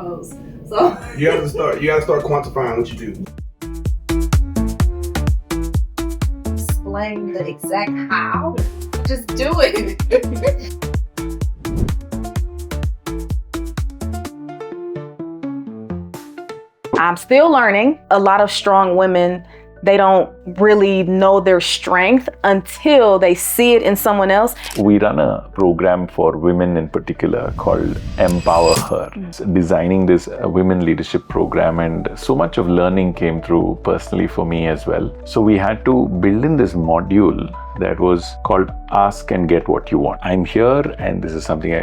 pose. So you have to start quantifying what you do. Explain the exact how. Just do it. I'm still learning. A lot of strong women, they don't really know their strength until they see it in someone else. We run a program for women in particular called Empowher. Designing this women leadership program, and so much of learning came through personally for me as well. So we had to build in this module that was called Ask and Get What You Want. I'm here and this is something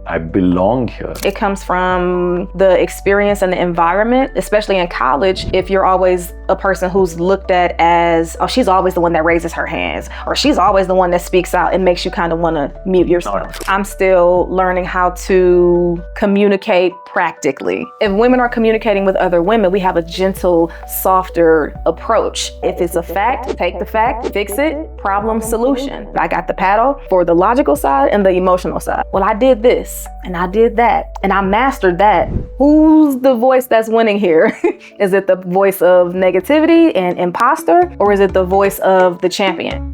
I belong here. It comes from the experience and the environment, especially in college. If you're always a person who's looked at as, oh, she's always the one that raises her hands, or she's always the one that speaks out, it makes you kind of want to mute yourself. I'm still learning how to communicate practically. If women are communicating with other women, we have a gentle, softer approach. If it's a fact, take the fact, fix it, problem, solution. I got the paddle for the logical side and the emotional side. Well, I did this. And I did that, and I mastered that. Who's the voice that's winning here? Is it the voice of negativity and imposter, or is it the voice of the champion?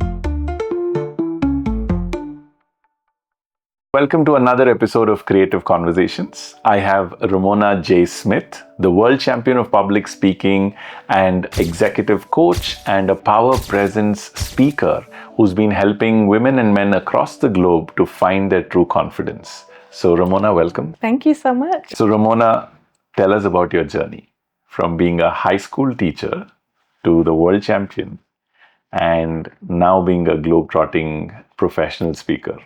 Welcome to another episode of Creative Conversations. I have Ramona J. Smith, the world champion of public speaking and executive coach and a power presence speaker who's been helping women and men across the globe to find their true confidence. So Ramona, welcome. Thank you so much. So Ramona, tell us about your journey from being a high school teacher to the world champion and now being a globe-trotting professional speaker.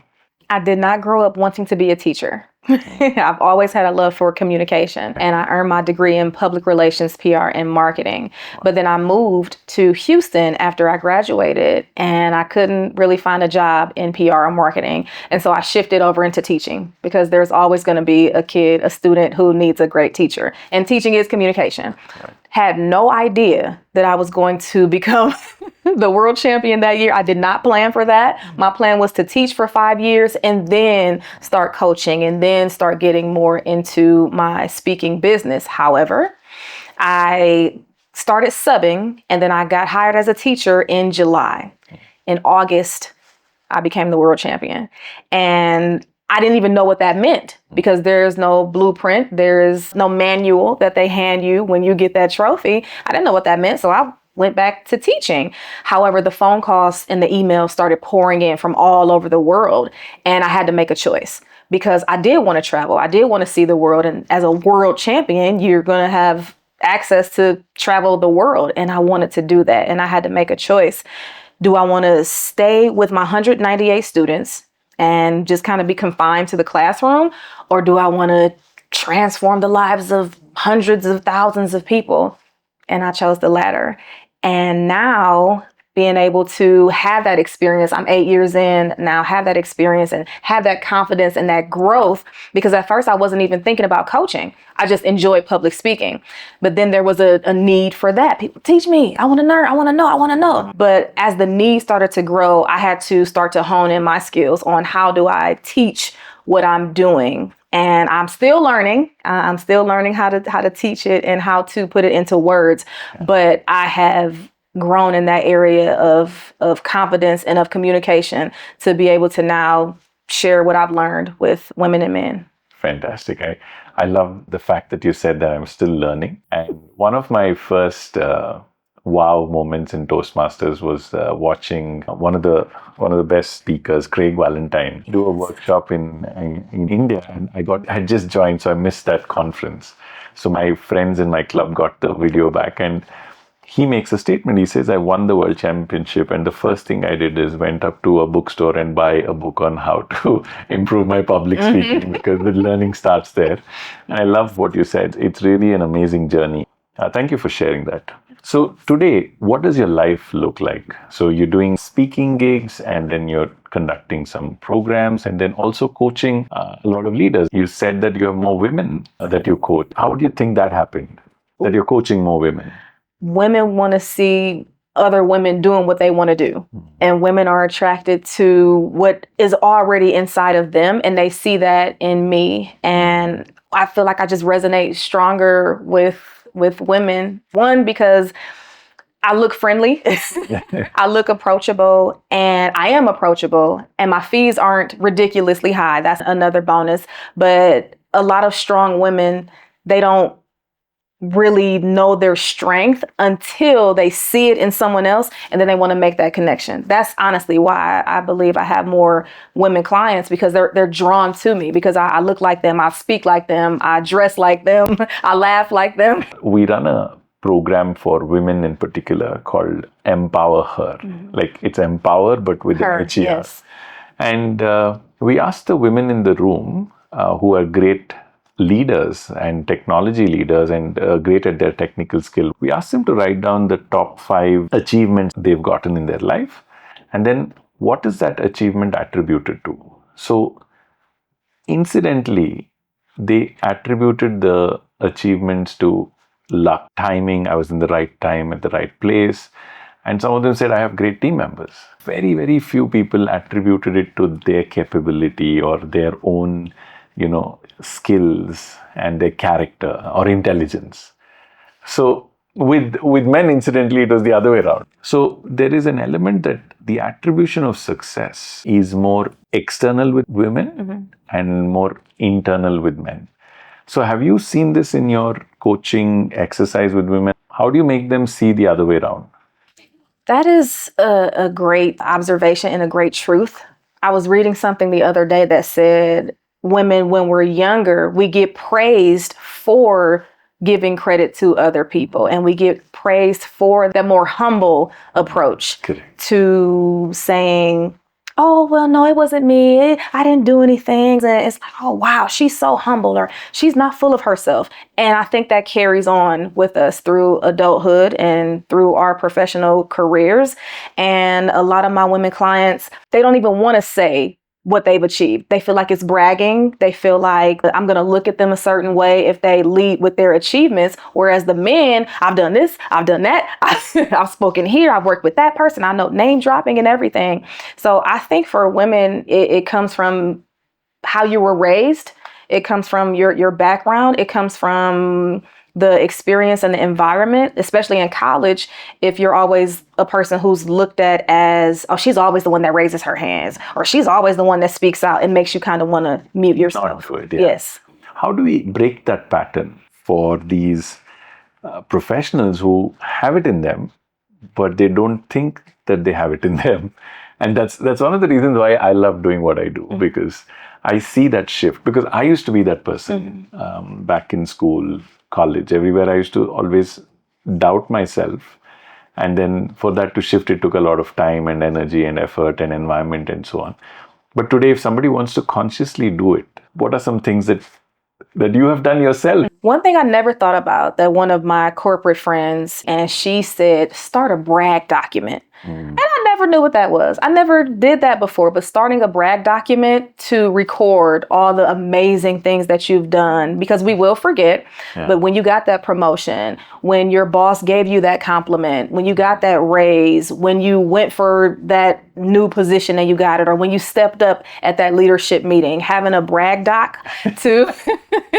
I did not grow up wanting to be a teacher. I've always had a love for communication, and I earned my degree in public relations, PR, and marketing. But then I moved to Houston after I graduated, and I couldn't really find a job in PR or marketing. And so I shifted over into teaching because there's always going to be a student who needs a great teacher. And teaching is communication. Right. Had no idea that I was going to become the world champion that year. I did not plan for that. My plan was to teach for 5 years and then start coaching and then start getting more into my speaking business. However, I started subbing and then I got hired as a teacher in July. In August, I became the world champion. And I didn't even know what that meant because there's no blueprint. There's no manual that they hand you when you get that trophy. I didn't know what that meant. So I went back to teaching. However, the phone calls and the emails started pouring in from all over the world. And I had to make a choice because I did want to travel. I did want to see the world. And as a world champion, you're going to have access to travel the world. And I wanted to do that. And I had to make a choice. Do I want to stay with my 198 students and just kind of be confined to the classroom? Or do I want to transform the lives of hundreds of thousands of people? And I chose the latter. And now being able to have that experience, I'm 8 years in now, have that experience and have that confidence and that growth, because at first I wasn't even thinking about coaching. I just enjoyed public speaking. But then there was a need for that. People teach me. I want to learn. I want to know. But as the need started to grow, I had to start to hone in my skills on how do I teach what I'm doing. And I'm still learning. I'm still learning how to teach it and how to put it into words. But I have grown in that area of confidence and of communication to be able to now share what I've learned with women and men. Fantastic. I love the fact that you said that I'm still learning. And one of my first wow moments in Toastmasters was watching one of the best speakers, Craig Valentine, do a workshop in India. And I had just joined, so I missed that conference. So my friends in my club got the video back, and he makes a statement. He says, I won the world championship, and the first thing I did is went up to a bookstore and buy a book on how to improve my public speaking, because the learning starts there. And I love what you said. It's really an amazing journey. Thank you for sharing that. So today, what does your life look like? So you're doing speaking gigs, and then you're conducting some programs, and then also coaching a lot of leaders. You said that you have more women that you coach. How do you think that happened, that you're coaching more women? Women want to see other women doing what they want to do. And women are attracted to what is already inside of them, and they see that in me. And I feel like I just resonate stronger with women. One, because I look friendly, I look approachable, and I am approachable, and my fees aren't ridiculously high. That's another bonus. But a lot of strong women, they don't really know their strength until they see it in someone else, and then they want to make that connection. That's honestly why I believe I have more women clients, because they're drawn to me because I look like them, I speak like them, I dress like them, I laugh like them. We run a program for women in particular called Empower Her. Like it's Empower, but with Her, an HER. yes. And we asked the women in the room who are great leaders and technology leaders and great at their technical skill. We asked them to write down the top 5 achievements they've gotten in their life, and then what is that achievement attributed to. So incidentally, they attributed the achievements to luck, timing. I was in the right time at the right place. And some of them said, I have great team members. Very, very few people attributed it to their capability or their own, skills and their character or intelligence. So with men, incidentally, it was the other way around. So there is an element that the attribution of success is more external with women and more internal with men. So have you seen this in your coaching exercise with women? How do you make them see the other way around? That is a great observation and a great truth. I was reading something the other day that said women, when we're younger, we get praised for giving credit to other people, and we get praised for the more humble approach to saying, oh, well, no, it wasn't me. I didn't do anything. And it's like, oh, wow, she's so humble, or she's not full of herself. And I think that carries on with us through adulthood and through our professional careers. And a lot of my women clients, they don't even want to say what they've achieved. They feel like it's bragging. They feel like I'm going to look at them a certain way if they lead with their achievements. Whereas the men, I've done this, I've done that. I've spoken here. I've worked with that person. I know name dropping and everything. So I think for women, it comes from how you were raised. It comes from your background. It comes from the experience and the environment, especially in college. If you're always a person who's looked at as, oh, she's always the one that raises her hands, or she's always the one that speaks out, it makes you kind of want to mute yourself. Not good, yeah. Yes. How do we break that pattern for these professionals who have it in them, but they don't think that they have it in them? And that's one of the reasons why I love doing what I do, because I see that shift. Because I used to be that person back in school, college, everywhere. I used to always doubt myself. And then for that to shift, it took a lot of time and energy and effort and environment and so on. But today, if somebody wants to consciously do it, what are some things that you have done yourself? One thing I never thought about, that one of my corporate friends, and she said, start a brag document. And I never knew what that was. I never did that before, but starting a brag document to record all the amazing things that you've done, because we will forget. Yeah. But when you got that promotion, when your boss gave you that compliment, when you got that raise, when you went for that new position and you got it, or when you stepped up at that leadership meeting, having a brag doc to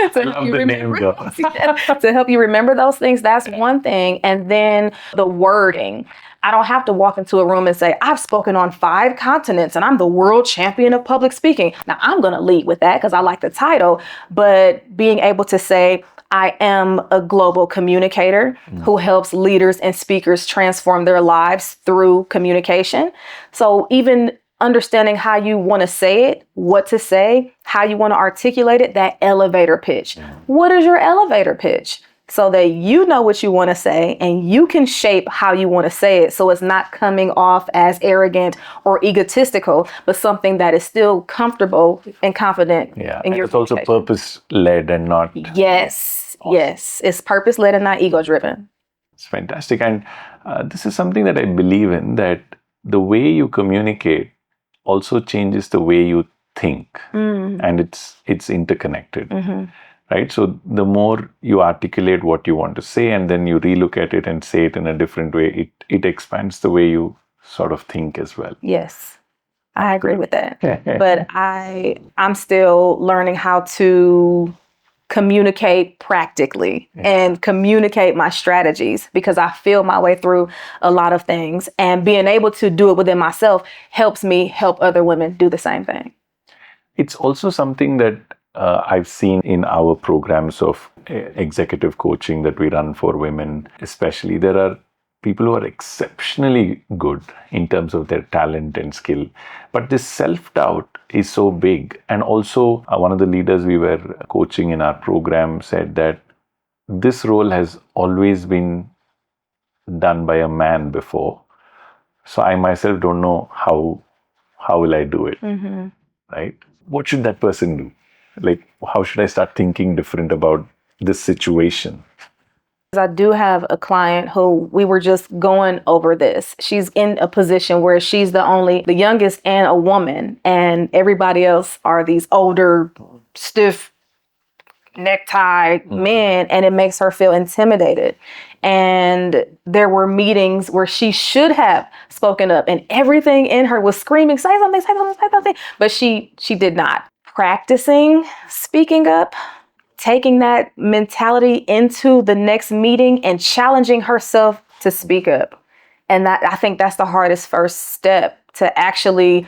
help you remember, to help you remember those things. That's one thing. And then the wording. I don't have to walk into a room and say, I've spoken on 5 continents and I'm the world champion of public speaking. Now, I'm going to lead with that because I like the title, but being able to say, I am a global communicator who helps leaders and speakers transform their lives through communication. So even understanding how you want to say it, what to say, how you want to articulate it, that elevator pitch. What is your elevator pitch? So that you know what you want to say and you can shape how you want to say it. So it's not coming off as arrogant or egotistical, but something that is still comfortable and confident in your it's also purpose-led and not... Yes, awesome. Yes. It's purpose-led and not ego-driven. It's fantastic. And this is something that I believe in, that the way you communicate also changes the way you think. And it's interconnected. right? So the more you articulate what you want to say and then you relook at it and say it in a different way, it expands the way you sort of think as well. Yes, I agree with that. But I'm still learning how to communicate practically and communicate my strategies, because I feel my way through a lot of things, and being able to do it within myself helps me help other women do the same thing. It's also something that I've seen in our programs of executive coaching that we run for women, especially. There are people who are exceptionally good in terms of their talent and skill, but this self-doubt is so big. And also one of the leaders we were coaching in our program said that this role has always been done by a man before, so I myself don't know how will I do it. Right? What should that person do? Like, how should I start thinking different about this situation? I do have a client who we were just going over this. She's in a position where she's the youngest and a woman, and everybody else are these older, stiff necktie men, and it makes her feel intimidated. And there were meetings where she should have spoken up, and everything in her was screaming, say something, say something, say something. But she did not. Practicing speaking up, taking that mentality into the next meeting and challenging herself to speak up. And I think that's the hardest first step, to actually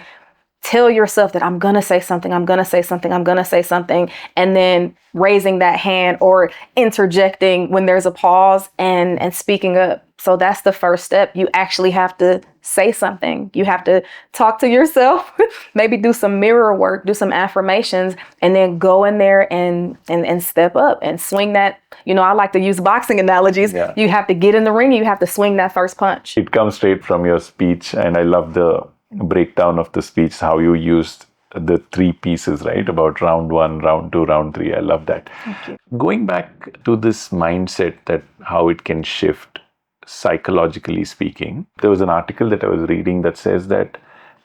tell yourself that I'm going to say something, I'm going to say something, I'm going to say something, and then raising that hand or interjecting when there's a pause and speaking up. So that's the first step. You actually have to say something. You have to talk to yourself, maybe do some mirror work, do some affirmations, and then go in there and step up and swing that. I like to use boxing analogies. Yeah. You have to get in the ring. You have to swing that first punch. It comes straight from your speech. And I love the breakdown of the speech, how you used the 3 pieces, right? About round 1, round 2, round 3. I love that. Thank you. Going back to this mindset, that how it can shift psychologically speaking, there was an article that I was reading that says that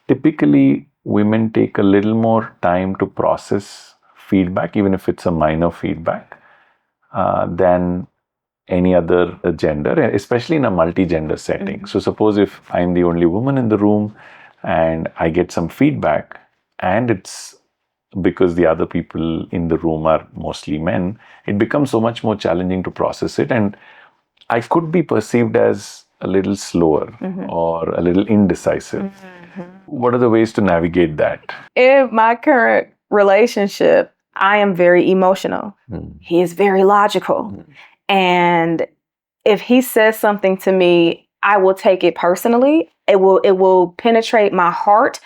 typically women take a little more time to process feedback, even if it's a minor feedback, than any other gender, especially in a multi-gender setting. So suppose if I'm the only woman in the room and I get some feedback, and it's because the other people in the room are mostly men, it becomes so much more challenging to process it. And I could be perceived as a little slower or a little indecisive. What are the ways to navigate that? In my current relationship, I am very emotional. He is very logical. And if he says something to me, I will take it personally. It will penetrate my heart,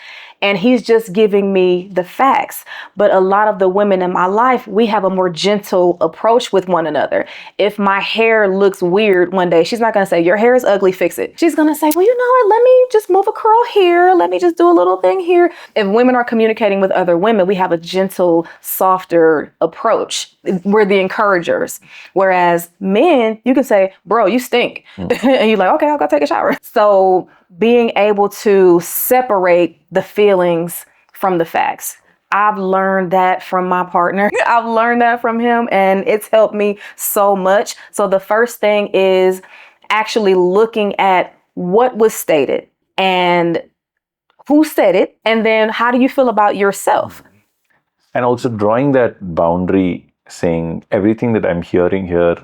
and he's just giving me the facts. But a lot of the women in my life, we have a more gentle approach with one another. If my hair looks weird one day, she's not going to say, your hair is ugly, fix it. She's going to say, well, you know what? Let me just move a curl here. Let me just do a little thing here. If women are communicating with other women, we have a gentle, softer approach. We're the encouragers. Whereas men, you can say, bro, you stink. And you're like, okay, I'll go take a shower. So being able to separate the feelings from the facts. I've learned that from my partner. I've learned that from him, and it's helped me so much. So the first thing is actually looking at what was stated and who said it, and then how do you feel about yourself? And also drawing that boundary, saying everything that I'm hearing here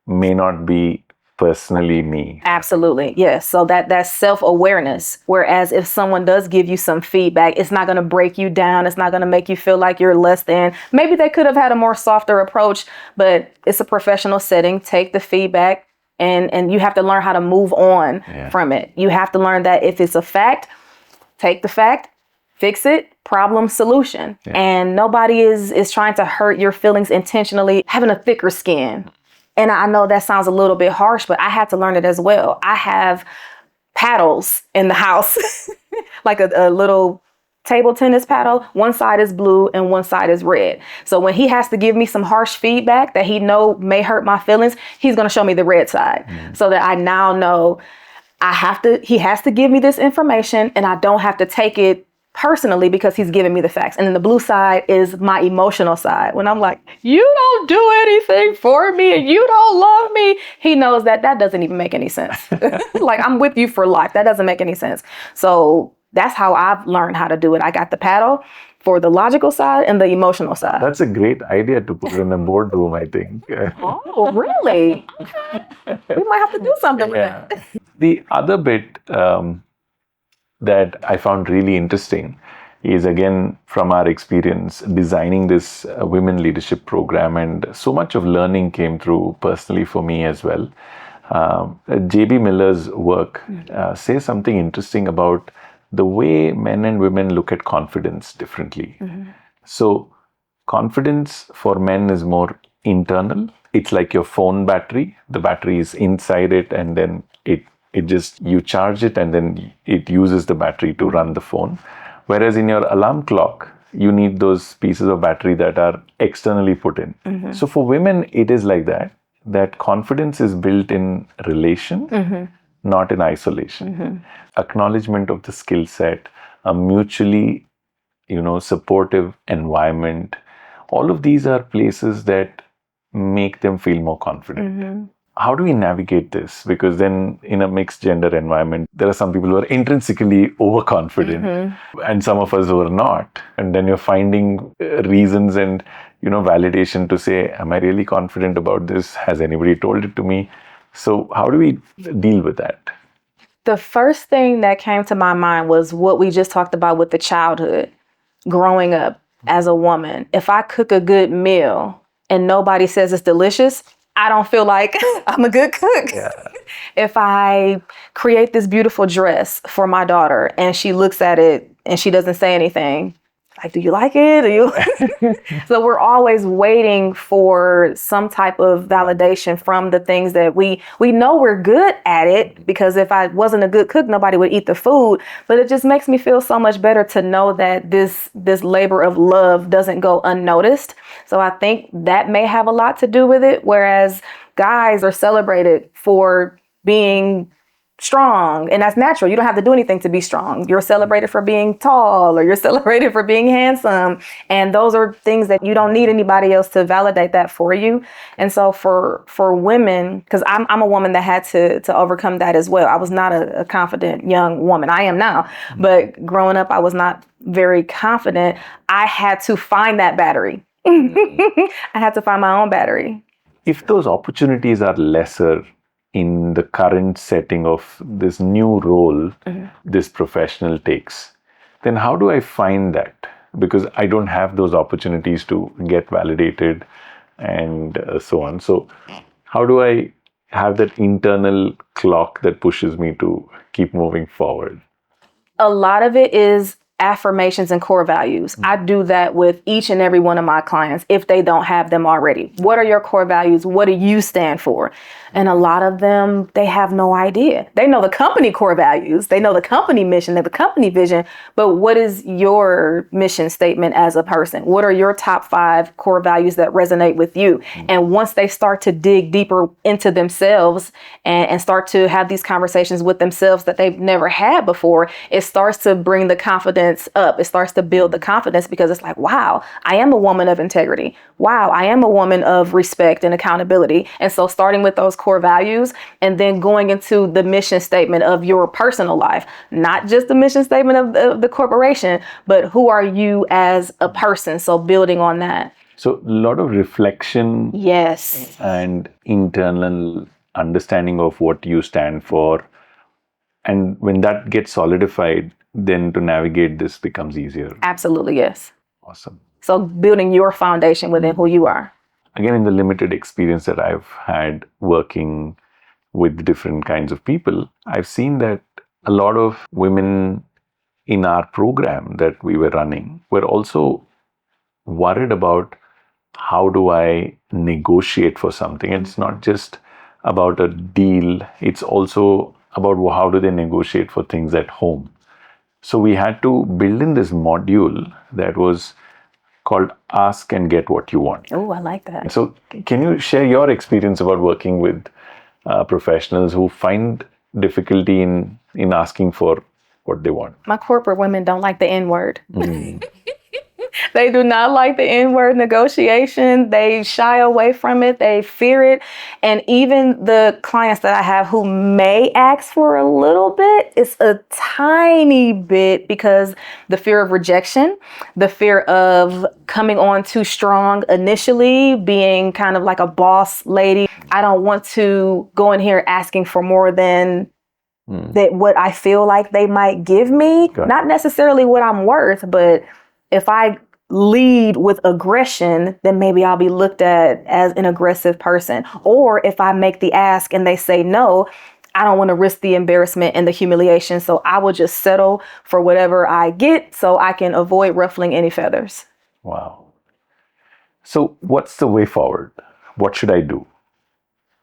may not be personally me. Absolutely. Yes. So that's self-awareness. Whereas if someone does give you some feedback, it's not going to break you down. It's not going to make you feel like you're less than. Maybe they could have had a more softer approach, but it's a professional setting. Take the feedback and you have to learn how to move on from it. You have to learn that if it's a fact, take the fact, fix it, problem, solution. And nobody is trying to hurt your feelings intentionally, having a thicker skin. And I know that sounds a little bit harsh, but I had to learn it as well. I have paddles in the house, like a little table tennis paddle. One side is blue and one side is red. So when he has to give me some harsh feedback that he know may hurt my feelings, he's going to show me the red side so that I now know he has to give me this information and I don't have to take it personally because he's giving me the facts. And then the blue side is my emotional side. When I'm like, you don't do anything for me and you don't love me. He knows that doesn't even make any sense. Like, I'm with you for life. That doesn't make any sense. So that's how I've learned how to do it. I got the paddle for the logical side and the emotional side. That's a great idea to put in a boardroom, I think. Oh, really? We might have to do something with that. The other bit that I found really interesting is, again, from our experience designing this women leadership program, and so much of learning came through personally for me as well. J.B. Miller's work says something interesting about the way men and women look at confidence differently. So confidence for men is more internal. It's like your phone battery. The battery is inside it, and then it just, you charge it and then it uses the battery to run the phone. Whereas in your alarm clock, you need those pieces of battery that are externally put in. So for women, it is like that confidence is built in relation, not in isolation. Acknowledgement of the skill set, a mutually, supportive environment. All of these are places that make them feel more confident. How do we navigate this? Because then in a mixed gender environment, there are some people who are intrinsically overconfident and some of us who are not. And then you're finding reasons and, validation to say, am I really confident about this? Has anybody told it to me? So how do we deal with that? The first thing that came to my mind was what we just talked about with the childhood, growing up as a woman. If I cook a good meal and nobody says it's delicious, I don't feel like I'm a good cook. If I create this beautiful dress for my daughter and she looks at it and she doesn't say anything, like, do you like it? So we're always waiting for some type of validation from the things that we know we're good at it, because if I wasn't a good cook, nobody would eat the food. But it just makes me feel so much better to know that this labor of love doesn't go unnoticed. So I think that may have a lot to do with it. Whereas guys are celebrated for being strong, and that's natural. You don't have to do anything to be strong. You're celebrated for being tall, or you're celebrated for being handsome. And those are things that you don't need anybody else to validate that for you. And so for women, because I'm a woman that had to overcome that as well. I was not a confident young woman. I am now. But growing up, I was not very confident. I had to find that battery. I had to find my own battery. If those opportunities are lesser in the current setting of this new role this professional takes, then how do I find that? Because I don't have those opportunities to get validated and so on. So how do I have that internal clock that pushes me to keep moving forward? A lot of it is affirmations and core values. I do that with each and every one of my clients if they don't have them already. What are your core values? What do you stand for? And a lot of them, they have no idea. They know the company core values. They know the company mission, the company vision. But what is your mission statement as a person? What are your top 5 core values that resonate with you? And once they start to dig deeper into themselves and start to have these conversations with themselves that they've never had before, it starts to bring the confidence up. It starts to build the confidence, because it's like, wow, I am a woman of integrity. Wow, I am a woman of respect and accountability. And so starting with those core values and then going into the mission statement of your personal life, not just the mission statement of the corporation, but who are you as a person? So building on that. So a lot of reflection. Yes. And internal understanding of what you stand for. And when that gets solidified, then to navigate this becomes easier. Absolutely, yes. Awesome. So building your foundation within who you are. Again, in the limited experience that I've had working with different kinds of people, I've seen that a lot of women in our program that we were running were also worried about, how do I negotiate for something? And it's not just about a deal. It's also about how do they negotiate for things at home. So we had to build in this module that was called Ask and Get What You Want. Oh, I like that. So can you share your experience about working with professionals who find difficulty in asking for what they want. My corporate women don't like the N word. Mm. They do not like the N-word negotiation. They shy away from it. They fear it. And even the clients that I have who may ask for a little bit, it's a tiny bit because the fear of rejection, the fear of coming on too strong initially, being kind of like a boss lady. I don't want to go in here asking for more than that what I feel like they might give me. Not necessarily what I'm worth, but if I lead with aggression, then maybe I'll be looked at as an aggressive person. Or if I make the ask and they say no, I don't want to risk the embarrassment and the humiliation. So I will just settle for whatever I get so I can avoid ruffling any feathers. Wow. So what's the way forward? What should I do?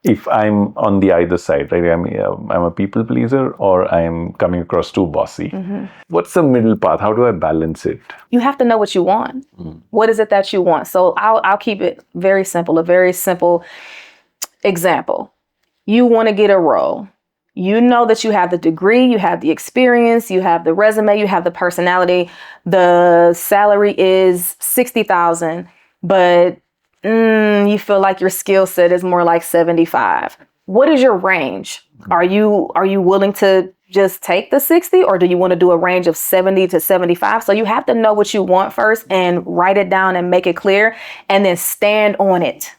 If I'm on the either side, right? I'm a people pleaser or I'm coming across too bossy. What's the middle path? How do I balance it? You have to know what you want. What is it that you want? So I'll keep it very simple, a very simple example. You want to get a role. You know that you have the degree, you have the experience, you have the resume, you have the personality. The salary is $60,000, but you feel like your skill set is more like 75. What is your range? Are you willing to just take the 60 or do you want to do a range of 70 to 75? So you have to know what you want first and write it down and make it clear and then stand on it.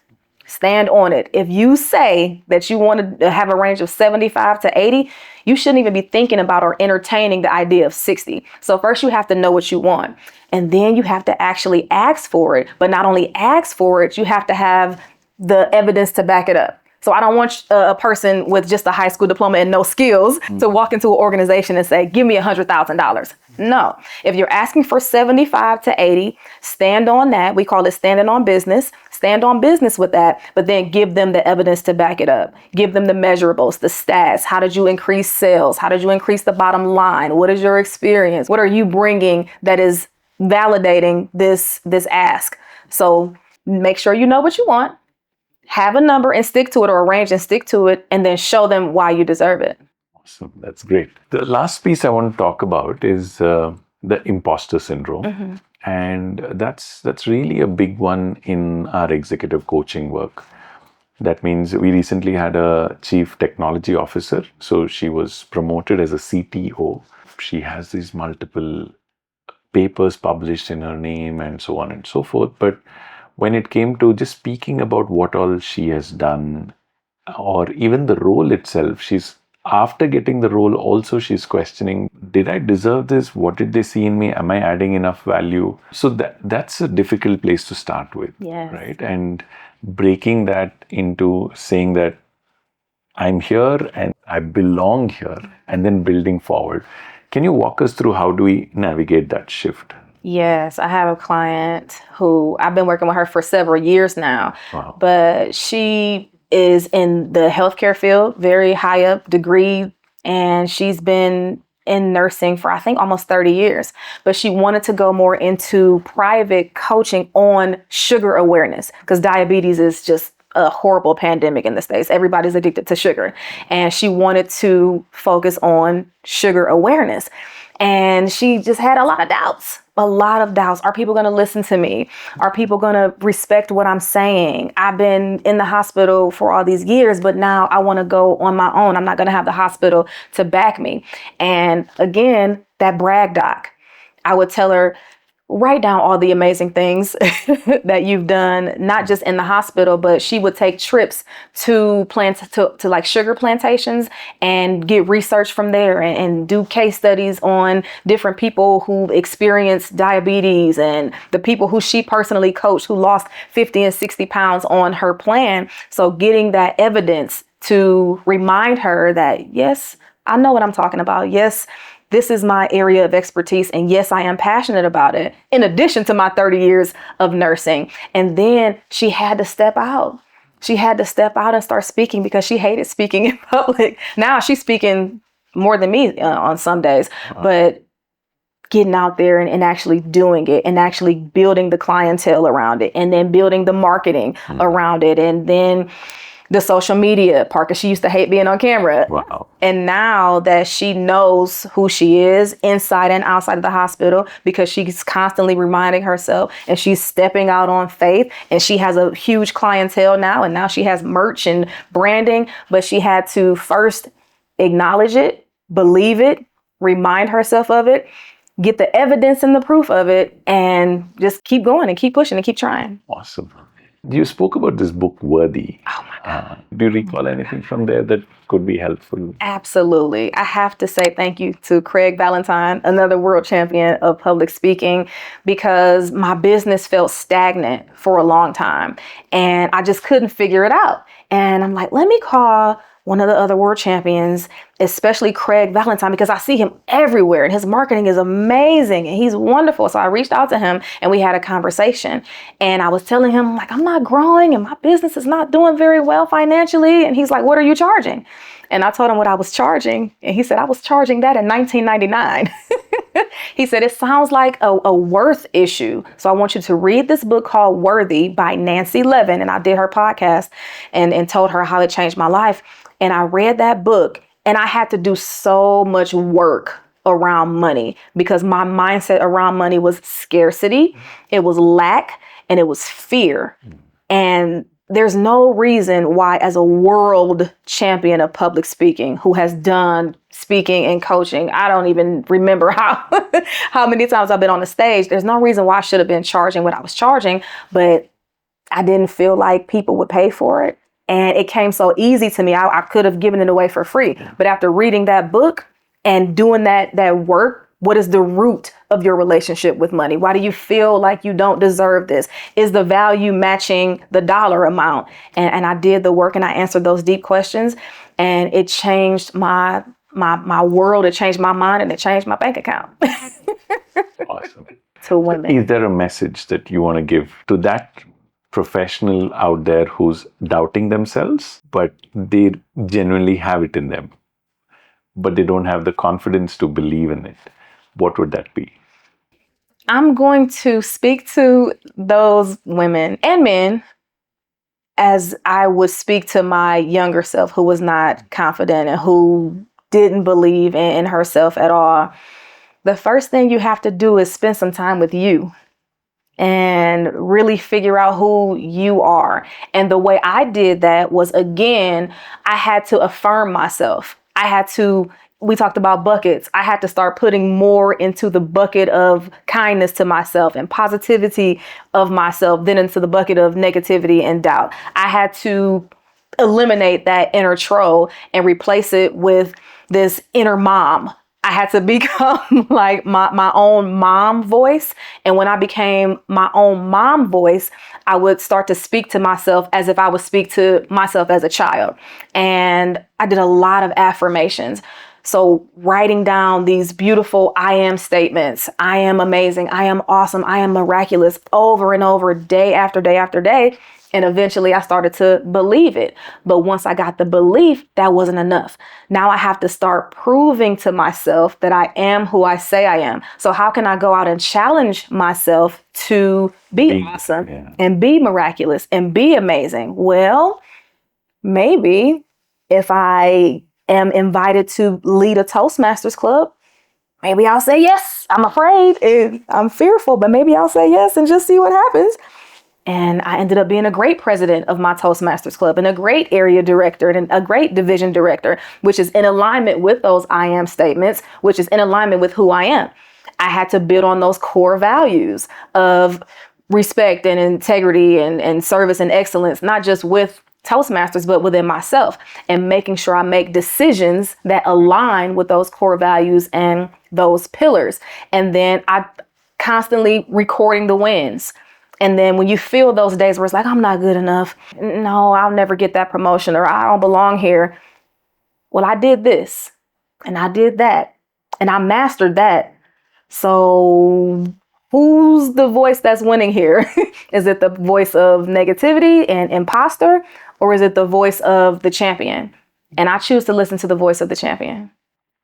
Stand on it. If you say that you want to have a range of 75 to 80, you shouldn't even be thinking about or entertaining the idea of 60. So first you have to know what you want. And then you have to actually ask for it. But not only ask for it, you have to have the evidence to back it up. So I don't want a person with just a high school diploma and no skills to walk into an organization and say, give me $100,000. No. If you're asking for 75 to 80, stand on that. We call it standing on business. Stand on business with that, but then give them the evidence to back it up. Give them the measurables, the stats. How did you increase sales? How did you increase the bottom line? What is your experience? What are you bringing that is validating this ask? So make sure you know what you want. Have a number and stick to it, or a range and stick to it, and then show them why you deserve it. Awesome. That's great. The last piece I want to talk about is the imposter syndrome. And that's really a big one in our executive coaching work. That means we recently had a chief technology officer. So she was promoted as a CTO. She has these multiple papers published in her name and so on and so forth. But when it came to just speaking about what all she has done, or even the role itself, after getting the role also she's questioning, did I deserve this? What did they see in me? Am I adding enough value? So that's a difficult place to start with, right? And breaking that into saying that I'm here and I belong here, and then building forward. Can you walk us through how do we navigate that shift? Yes, I have a client who I've been working with her for several years now, but she is in the healthcare field, very high up degree, and she's been in nursing for I think almost 30 years, but she wanted to go more into private coaching on sugar awareness because diabetes is just a horrible pandemic in the States. Everybody's addicted to sugar, and she wanted to focus on sugar awareness. And she just had a lot of doubts. Are people going to listen to me? Are people going to respect what I'm saying? I've been in the hospital for all these years, but now I want to go on my own. I'm not going to have the hospital to back me. And again, that brag doc, I would tell her, write down all the amazing things that you've done, not just in the hospital, but she would take trips to like sugar plantations and get research from there and do case studies on different people who've experienced diabetes and the people who she personally coached who lost 50 and 60 pounds on her plan. So getting that evidence to remind her that, yes, I know what I'm talking about. Yes, this is my area of expertise. And yes, I am passionate about it, in addition to my 30 years of nursing. And then she had to step out. She had to step out and start speaking because she hated speaking in public. Now she's speaking more than me on some days, but getting out there and actually doing it and actually building the clientele around it and then building the marketing around it and then the social media part, because she used to hate being on camera. Wow. And now that she knows who she is inside and outside of the hospital, because she's constantly reminding herself and she's stepping out on faith, and she has a huge clientele now, and now she has merch and branding, but she had to first acknowledge it, believe it, remind herself of it, get the evidence and the proof of it, and just keep going and keep pushing and keep trying. Awesome. You spoke about this book, Worthy. Oh my God. Do you recall anything from there that could be helpful? Absolutely. I have to say thank you to Craig Valentine, another world champion of public speaking, because my business felt stagnant for a long time and I just couldn't figure it out. And I'm like, let me call one of the other world champions, especially Craig Valentine, because I see him everywhere and his marketing is amazing and he's wonderful. So I reached out to him and we had a conversation, and I was telling him, like, I'm not growing and my business is not doing very well financially. And he's like, what are you charging? And I told him what I was charging. And he said, I was charging that in 1999. He said, it sounds like a worth issue. So I want you to read this book called Worthy by Nancy Levin. And I did her podcast and told her how it changed my life. And I read that book and I had to do so much work around money because my mindset around money was scarcity, it was lack, and it was fear. And there's no reason why, as a world champion of public speaking who has done speaking and coaching, I don't even remember how many times I've been on the stage. There's no reason why I should have been charging what I was charging, but I didn't feel like people would pay for it. And it came so easy to me. I could have given it away for free. But after reading that book and doing that work, what is the root of your relationship with money? Why do you feel like you don't deserve this? Is the value matching the dollar amount? And I did the work and I answered those deep questions, and it changed my world. It changed my mind, and it changed my bank account. Awesome. To women. Is there a message that you want to give to that professional out there who's doubting themselves, but they genuinely have it in them, but they don't have the confidence to believe in it? What would that be? I'm going to speak to those women and men as I would speak to my younger self who was not confident and who didn't believe in herself at all. The first thing you have to do is spend some time with you and really figure out who you are. And the way I did that was, again, I had to affirm myself. We talked about buckets. I had to start putting more into the bucket of kindness to myself and positivity of myself than into the bucket of negativity and doubt. I had to eliminate that inner troll and replace it with this inner mom. I had to become like my own mom voice. And when I became my own mom voice, I would start to speak to myself as if I would speak to myself as a child. And I did a lot of affirmations. So writing down these beautiful I am statements, I am amazing, I am awesome, I am miraculous, over and over, day after day after day. And eventually I started to believe it. But once I got the belief, that wasn't enough. Now I have to start proving to myself that I am who I say I am. So how can I go out and challenge myself to be awesome and be miraculous and be amazing? Well, maybe if I am invited to lead a Toastmasters club, maybe I'll say yes. I'm afraid and I'm fearful, but maybe I'll say yes and just see what happens. And I ended up being a great president of my Toastmasters club and a great area director and a great division director, which is in alignment with those I am statements, which is in alignment with who I am. I had to build on those core values of respect and integrity and service and excellence, not just with Toastmasters, but within myself, and making sure I make decisions that align with those core values and those pillars. And then I constantly recording the wins. And then when you feel those days where it's like, I'm not good enough, no, I'll never get that promotion, or I don't belong here. Well, I did this and I did that and I mastered that. So who's the voice that's winning here? Is it the voice of negativity and imposter, or is it the voice of the champion? And I choose to listen to the voice of the champion.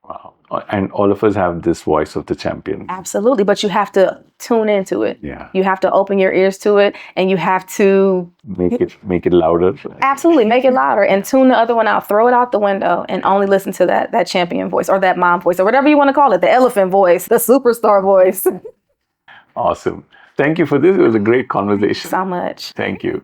Wow. And all of us have this voice of the champion. Absolutely. But you have to tune into it. Yeah. You have to open your ears to it, and you have to Make it louder. absolutely make it louder and tune the other one out. Throw it out the window and only listen to that champion voice, or that mom voice, or whatever you want to call it, the elephant voice, the superstar voice. Awesome. Thank you for this. It was a great conversation. So much. Thank you.